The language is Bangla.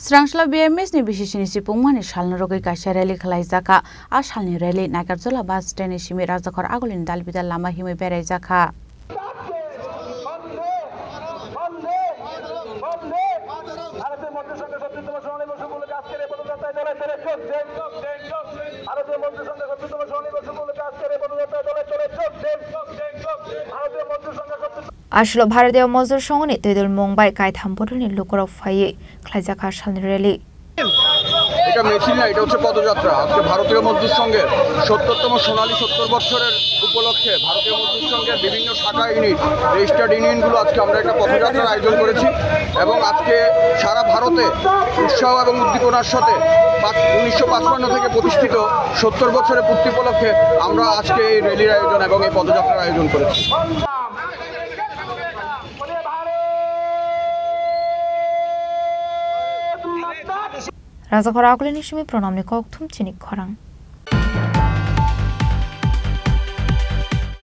Srangsla BMS ni bishisini sipungmani shalna rogai kaisa rally khalaijaka a shalni rally Nagarjola bus stand ni simi rajakhor agolini dalbidal lama himai beraijaka Ashlo Bharatiya Mazdur Songni Tedul Mumbai Kaitham Bodoni Lukorok Faye Khlaijaka Shalni Rally এটা মিছিল না, এটা হচ্ছে পদযাত্রা। আজকে ভারতীয় মজদুর সংঘের ৭০তম সোনালী ৭০ বছরের উপলক্ষে ভারতীয় মজদুর সংঘের বিভিন্ন শাখা ইউনিট রেজিস্টার্ড ইউনিয়নগুলো আজকে আমরা একটা পদযাত্রার আয়োজন করেছি এবং আজকে সারা ভারতে উৎসাহ এবং উদ্দীপনার সাথে 1955 থেকে প্রতিষ্ঠিত ৭০ বছরের পূর্তি উপলক্ষে আমরা আজকে এই র্যালির আয়োজন এবং এই পদযাত্রার আয়োজন করেছি। Rajakhor agolini simi pronamni kokthum chinik khorang